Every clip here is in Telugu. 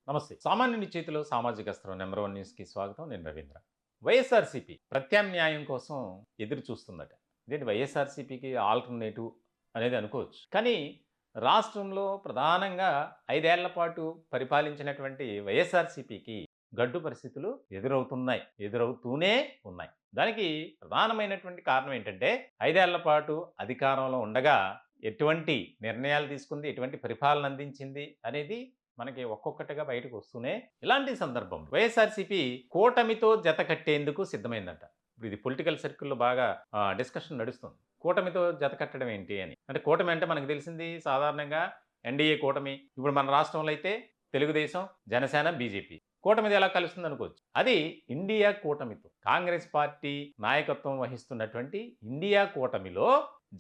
నమస్తే. సామాన్యుని చేతిలో సామాజిక అస్త్రం నెంబర్ 1 న్యూస్‌కి స్వాగతం. నేను రవీంద్ర. వైఎస్ఆర్‌సీపీ ప్రత్యామ్నాయం కోసం ఎదురు చూస్తుందట. ఇదేంటి వైఎస్ఆర్‌సీపీకి ఆల్టర్‌నేటివ్ అనేది అనుకోవచ్చు. కానీ రాష్ట్రంలో ప్రధానంగా 5 ఏళ్ల పాటు పరిపాలించినటువంటి వైఎస్ఆర్‌సీపీకి గడ్డు పరిస్థితులు ఎదురవుతున్నాయి. ఎదురవుతూనే ఉన్నాయి. దానికి ప్రధానమైనటువంటి కారణం ఏంటంటే 5 ఏళ్ల పాటు అధికారంలో ఉండగా ఎటువంటి నిర్ణయాలు తీసుకుంది, ఎటువంటి పరిపాలన అందించింది అనేది మనకి ఒక్కొక్కటిగా బయటకు వస్తూనే ఇలాంటి సందర్భంలో వైఎస్ఆర్సీపీ కూటమితో జత కట్టేందుకు సిద్ధమైందంట. ఇప్పుడు ఇది పొలిటికల్ సర్కిల్‌లో బాగా డిస్కషన్ నడుస్తుంది. కూటమితో జత కట్టడం ఏంటి అని. అంటే కూటమి అంటే మనకు తెలిసింది సాధారణంగా ఎన్‌డీఏ కూటమి. ఇప్పుడు మన రాష్ట్రంలో అయితే తెలుగుదేశం, జనసేన, బీజేపీ. కూటమిది ఎలా కలుస్తుంది అనుకోవచ్చు. అది ఇండియా కూటమితో కాంగ్రెస్ పార్టీ నాయకత్వం వహిస్తున్నటువంటి ఇండియా కూటమిలో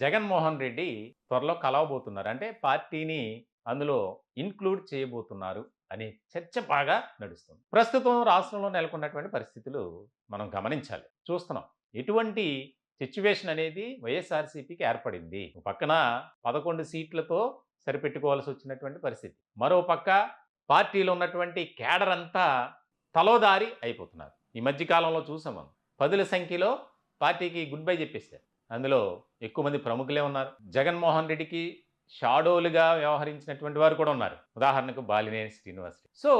జగన్మోహన్ రెడ్డి త్వరలో కలవబోతున్నారు. అంటే పార్టీని అందులో ఇన్క్లూడ్ చేయబోతున్నారు అనే చర్చ బాగా నడుస్తుంది. ప్రస్తుతం రాష్ట్రంలో నెలకొన్నటువంటి పరిస్థితులు మనం గమనించాలి. చూస్తున్నాం. ఎటువంటి సిట్యుయేషన్ అనేది వైఎస్ఆర్సీపీకి ఏర్పడింది. ఒక పక్కన 11 సీట్లతో సరిపెట్టుకోవాల్సి వచ్చినటువంటి పరిస్థితి. మరో పక్క పార్టీలో ఉన్నటువంటి కేడర్ అంతా తలోదారి అయిపోతున్నారు. ఈ మధ్య కాలంలో చూసాం మనం. పదుల సంఖ్యలో పార్టీకి గుడ్ బై చెప్పేశారు. అందులో ఎక్కువ మంది ప్రముఖులే ఉన్నారు. జగన్మోహన్ రెడ్డికి షాడోలుగా వ్యవహరించినటువంటి వారు కూడా ఉన్నారు. ఉదాహరణకు బాలినేని శ్రీనివాసరెడ్డి. సో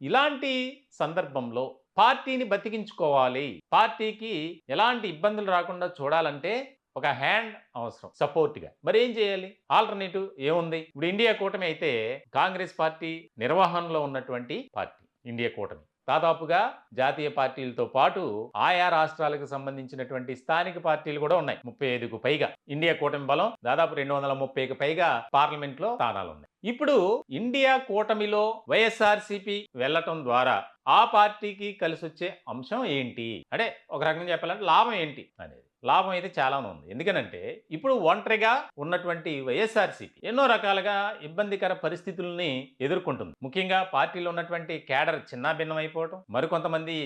ఇలాంటి సందర్భంలో పార్టీని బతికించుకోవాలి, పార్టీకి ఎలాంటి ఇబ్బందులు రాకుండా చూడాలంటే ఒక హ్యాండ్ అవసరం సపోర్ట్గా. మరి ఏం చేయాలి? ఆల్టర్నేటివ్ ఏముంది? ఇప్పుడు ఇండియా కూటమి అయితే కాంగ్రెస్ పార్టీ నిర్వహణలో ఉన్నటువంటి పార్టీ ఇండియా కూటమి. దాదాపుగా జాతీయ పార్టీలతో పాటు ఆయా రాష్ట్రాలకు సంబంధించినటువంటి స్థానిక పార్టీలు కూడా ఉన్నాయి. 35కు పైగా ఇండియా కూటమి బలం దాదాపు 230కి పైగా పార్లమెంట్లో స్థానాలు ఉన్నాయి. ఇప్పుడు ఇండియా కూటమిలో వైఎస్ఆర్సీపీ వెళ్లటం ద్వారా ఆ పార్టీకి కలిసి వచ్చే అంశం ఏంటి? అంటే ఒక రకంగా చెప్పాలంటే లాభం ఏంటి అనేది. లాభం అయితే చాలానే ఉంది. ఎందుకనంటే ఇప్పుడు ఒంటరిగా ఉన్నటువంటి వైఎస్ఆర్సీపీ ఎన్నో రకాలుగా ఇబ్బందికర పరిస్థితుల్ని ఎదుర్కొంటుంది. ముఖ్యంగా పార్టీలో ఉన్నటువంటి కేడర్ చిన్నాభిన్నం అయిపోవటం, మరికొంతమంది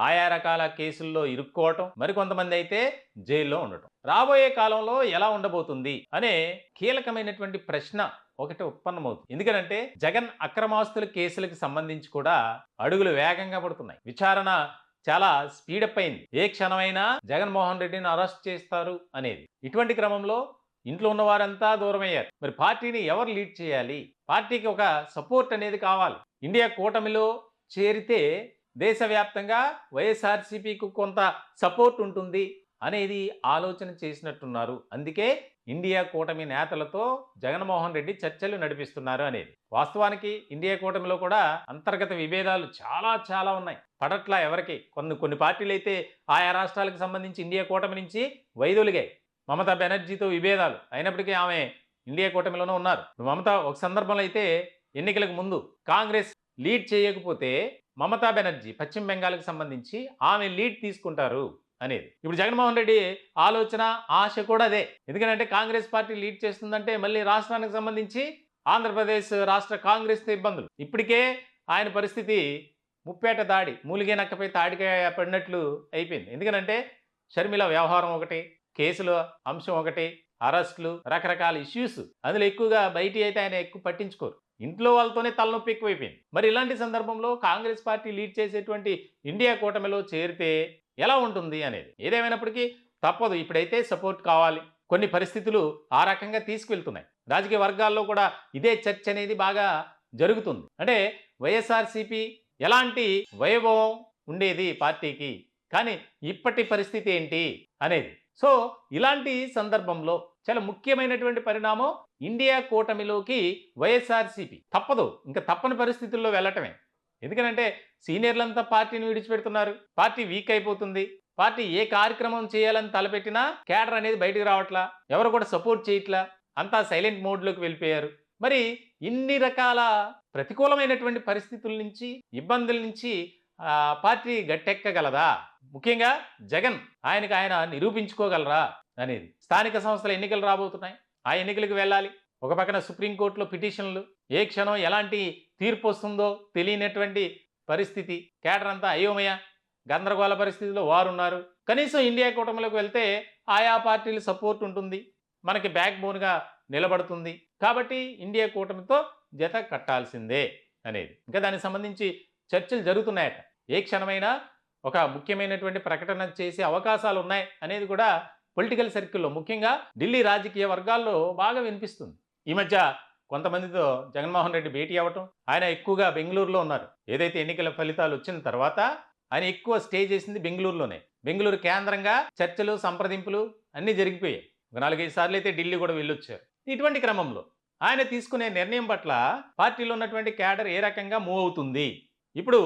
ఆయా రకాల కేసుల్లో ఇరుక్కోవటం, మరికొంతమంది అయితే జైల్లో ఉండటం. రాబోయే కాలంలో ఎలా ఉండబోతుంది అనే కీలకమైనటువంటి ప్రశ్న ఒకటి ఉత్పన్నమవుతుంది. ఎందుకనంటే జగన్ అక్రమాస్తుల కేసులకు సంబంధించి కూడా అడుగులు వేగంగా పడుతున్నాయి. విచారణ చాలా స్పీడప్ అయింది. ఏ క్షణమైనా జగన్మోహన్ రెడ్డిని అరెస్ట్ చేస్తారు అనేది. ఇటువంటి క్రమంలో ఇంట్లో ఉన్న వారంతా దూరమయ్యారు. మరి పార్టీని ఎవరు లీడ్ చేయాలి? పార్టీకి ఒక సపోర్ట్ అనేది కావాలి. ఇండియా కూటమిలో చేరితే దేశవ్యాప్తంగా వైఎస్ఆర్సీపీకి కొంత సపోర్ట్ ఉంటుంది అనేది ఆలోచన చేసినట్టున్నారు. అందుకే ఇండియా కూటమి నేతలతో జగన్మోహన్ రెడ్డి చర్చలు నడిపిస్తున్నారు అనేది. వాస్తవానికి ఇండియా కూటమిలో కూడా అంతర్గత విభేదాలు చాలా ఉన్నాయి. పడట్లా ఎవరికి. కొన్ని పార్టీలు అయితే ఆయా రాష్ట్రాలకు సంబంధించి ఇండియా కూటమి నుంచి వైదొలిగాయి. మమతా బెనర్జీతో విభేదాలు అయినప్పటికీ ఆమె ఇండియా కూటమిలోనే ఉన్నారు. మమతా ఒక సందర్భంలో అయితే ఎన్నికలకు ముందు కాంగ్రెస్ లీడ్ చేయకపోతే మమతా బెనర్జీ పశ్చిమ బెంగాల్కి సంబంధించి ఆమె లీడ్ తీసుకుంటారు అనేది. ఇప్పుడు జగన్మోహన్ రెడ్డి ఆలోచన ఆశ కూడా అదే. ఎందుకంటే కాంగ్రెస్ పార్టీ లీడ్ చేస్తుందంటే మళ్ళీ రాష్ట్రానికి సంబంధించి ఆంధ్రప్రదేశ్ రాష్ట్ర కాంగ్రెస్తో ఇబ్బందులు. ఇప్పటికే ఆయన పరిస్థితి ముప్పేట దాడి, మూలిగే నక్కపై తాడికాయ పడినట్లు అయిపోయింది. ఎందుకనంటే షర్మిల వ్యవహారం ఒకటి, కేసుల అంశం ఒకటి, అరెస్టులు, రకరకాల ఇష్యూస్. అందులో ఎక్కువగా బయటి అయితే ఆయన ఎక్కువ పట్టించుకోరు. ఇంట్లో వాళ్ళతోనే తలనొప్పి ఎక్కువైపోయింది. మరి ఇలాంటి సందర్భంలో కాంగ్రెస్ పార్టీ లీడ్ చేసేటువంటి ఇండియా కూటమిలో చేరితే ఎలా ఉంటుంది అనేది. ఏదేమైనప్పటికీ తప్పదు. ఇప్పుడైతే సపోర్ట్ కావాలి. కొన్ని పరిస్థితులు ఆ రకంగా తీసుకువెళ్తున్నాయి. రాజకీయ వర్గాల్లో కూడా ఇదే చర్చ అనేది బాగా జరుగుతుంది. అంటే వైఎస్ఆర్సీపీ ఎలాంటి వైభవం ఉండేది పార్టీకి, కానీ ఇప్పటి పరిస్థితి ఏంటి అనేది. సో ఇలాంటి సందర్భంలో చాలా ముఖ్యమైనటువంటి పరిణామం ఇండియా కూటమిలోకి వైఎస్ఆర్సీపీ తప్పదు. ఇంకా తప్పని పరిస్థితుల్లో వెళ్ళటమే. ఎందుకనంటే సీనియర్లంతా పార్టీని విడిచిపెడుతున్నారు. పార్టీ వీక్ అయిపోతుంది. పార్టీ ఏ కార్యక్రమం చేయాలని తలపెట్టినా కేడర్ అనేది బయటకు రావట్లా. ఎవరు కూడా సపోర్ట్ చేయట్లా. అంతా సైలెంట్ మోడ్లోకి వెళ్ళిపోయారు. మరి ఇన్ని రకాల ప్రతికూలమైనటువంటి పరిస్థితుల నుంచి, ఇబ్బందుల నుంచి పార్టీ గట్టెక్కగలదా? ముఖ్యంగా జగన్ ఆయనకు ఆయన నిరూపించుకోగలరా అనేది. స్థానిక సంస్థల ఎన్నికలు రాబోతున్నాయి. ఆ ఎన్నికలకు వెళ్ళాలి. ఒక పక్కన సుప్రీంకోర్టులో పిటిషన్లు, ఏ క్షణం ఎలాంటి తీర్పు వస్తుందో తెలియనటువంటి పరిస్థితి. కేడర్ అంతా అయోమయ గందరగోళ పరిస్థితిలో వారున్నారు. కనీసం ఇండియా కూటమిలోకి వెళ్తే ఆయా పార్టీల సపోర్ట్ ఉంటుంది, మనకి బ్యాక్ బోన్గా నిలబడుతుంది. కాబట్టి ఇండియా కూటమితో జత కట్టాల్సిందే అనేది. ఇంకా దానికి సంబంధించి చర్చలు జరుగుతున్నాయట. ఏ క్షణమైనా ఒక ముఖ్యమైనటువంటి ప్రకటన చేసే అవకాశాలు ఉన్నాయి అనేది కూడా పొలిటికల్ సర్కిల్‌లో ముఖ్యంగా ఢిల్లీ రాజకీయ వర్గాల్లో బాగా వినిపిస్తుంది. ఈ మధ్య కొంతమందితో జగన్మోహన్ రెడ్డి భేటీ అవ్వటం, ఆయన ఎక్కువగా బెంగుళూరులో ఉన్నారు. ఏదైతే ఎన్నికల ఫలితాలు వచ్చిన తర్వాత ఆయన ఎక్కువ స్టే చేసింది బెంగుళూరులోనే. బెంగుళూరు కేంద్రంగా చర్చలు, సంప్రదింపులు అన్నీ జరిగిపోయాయి. ఒక 4, 5 సార్లు అయితే ఢిల్లీ కూడా వెళ్ళొచ్చారు. ఇటువంటి క్రమంలో ఆయన తీసుకునే నిర్ణయం పట్ల పార్టీలో ఉన్నటువంటి క్యాడర్ ఏ రకంగా మూవ్ అవుతుంది? ఇప్పుడు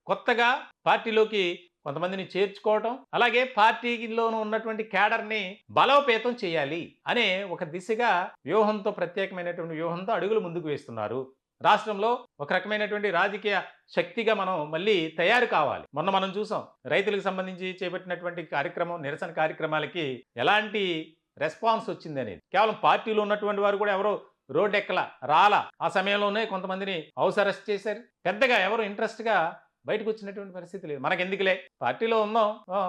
కొత్తగా పార్టీలోకి కొంతమందిని చేర్చుకోవటం, అలాగే పార్టీలోనూ ఉన్నటువంటి క్యాడర్ని బలోపేతం చేయాలి అనే ఒక దిశగా వ్యూహంతో, ప్రత్యేకమైనటువంటి వ్యూహంతో అడుగులు ముందుకు వేస్తున్నారు. రాష్ట్రంలో ఒక రకమైనటువంటి రాజకీయ శక్తిగా మనం మళ్ళీ తయారు కావాలి. మొన్న మనం చూసాం రైతులకు సంబంధించి చేపట్టినటువంటి కార్యక్రమం, నిరసన కార్యక్రమాలకి ఎలాంటి రెస్పాన్స్ వచ్చింది అనేది. కేవలం పార్టీలో ఉన్నటువంటి వారు కూడా ఎవరో రోడ్డు ఎక్కల రాలా. ఆ సమయంలోనే కొంతమందిని హౌస్ అరెస్ట్ చేశారు. పెద్దగా ఎవరు ఇంట్రెస్ట్గా బయటకు వచ్చినటువంటి పరిస్థితి లేదు. మనకెందుకులే, పార్టీలో ఉందాం,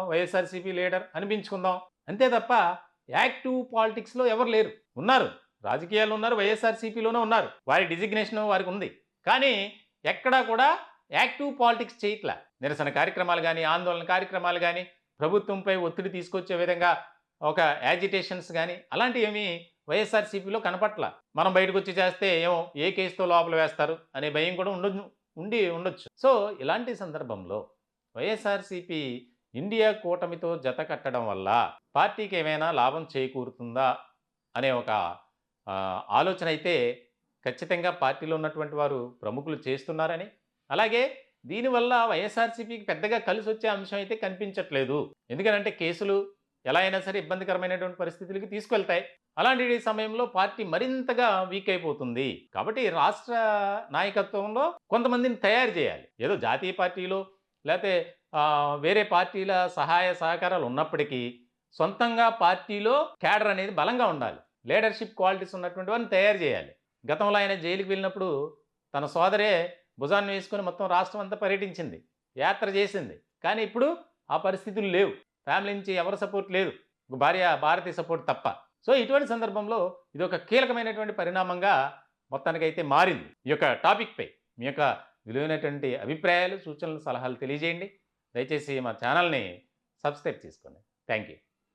వైఎస్ఆర్సీపీ లీడర్ అనిపించుకుందాం అంతే తప్ప యాక్టివ్ పాలిటిక్స్లో ఎవరు లేరు. ఉన్నారు, రాజకీయాలు ఉన్నారు, వైఎస్ఆర్సీపీలోనే ఉన్నారు, వారి డిజిగ్నేషన్ వారికి ఉంది. కానీ ఎక్కడా కూడా యాక్టివ్ పాలిటిక్స్ చేయట్లా. నిరసన కార్యక్రమాలు కానీ, ఆందోళన కార్యక్రమాలు కానీ, ప్రభుత్వంపై ఒత్తిడి తీసుకొచ్చే విధంగా ఒక యాజిటేషన్స్ కానీ అలాంటివి ఏమీ వైఎస్ఆర్సీపీలో కనపట్ల. మనం బయటకు వచ్చి చేస్తే ఏమో ఏ కేసుతో లోపల వేస్తారు అనే భయం కూడా ఉండొచ్చు. సో ఇలాంటి సందర్భంలో వైఎస్ఆర్సీపీ ఇండియా కూటమితో జత కట్టడం వల్ల పార్టీకి ఏమైనా లాభం చేకూరుతుందా అనే ఒక ఆలోచన అయితే ఖచ్చితంగా పార్టీలో ఉన్నటువంటి వారు ప్రముఖులు చేస్తున్నారని, అలాగే దీనివల్ల వైఎస్ఆర్సీపీకి పెద్దగా కలిసి వచ్చే అంశం అయితే కనిపించట్లేదు. ఎందుకంటే కేసులు ఎలా అయినా సరే ఇబ్బందికరమైనటువంటి పరిస్థితులకి తీసుకెళ్తాయి. అలాంటి సమయంలో పార్టీ మరింతగా వీక్ అయిపోతుంది. కాబట్టి రాష్ట్ర నాయకత్వంలో కొంతమందిని తయారు చేయాలి. ఏదో జాతీయ పార్టీలో లేకపోతే వేరే పార్టీల సహాయ సహకారాలు ఉన్నప్పటికీ సొంతంగా పార్టీలో క్యాడర్ అనేది బలంగా ఉండాలి. లీడర్షిప్ క్వాలిటీస్ ఉన్నటువంటి వారిని తయారు చేయాలి. గతంలో ఆయన జైలుకి వెళ్ళినప్పుడు తన సోదరే భుజాన్ని వేసుకొని మొత్తం రాష్ట్రం అంతా పర్యటించింది, యాత్ర చేసింది. కానీ ఇప్పుడు ఆ పరిస్థితులు లేవు. ఫ్యామిలీ నుంచి ఎవరి సపోర్ట్ లేదు, భార్య భారతీయ సపోర్ట్ తప్ప. సో ఇటువంటి సందర్భంలో ఇది ఒక కీలకమైనటువంటి పరిణామంగా మొత్తానికైతే మారింది. ఈ యొక్క టాపిక్పై మీ యొక్క విలువైనటువంటి అభిప్రాయాలు, సూచనలు, సలహాలు తెలియజేయండి. దయచేసి మా ఛానల్ని సబ్స్క్రైబ్ చేసుకోండి. Thank you.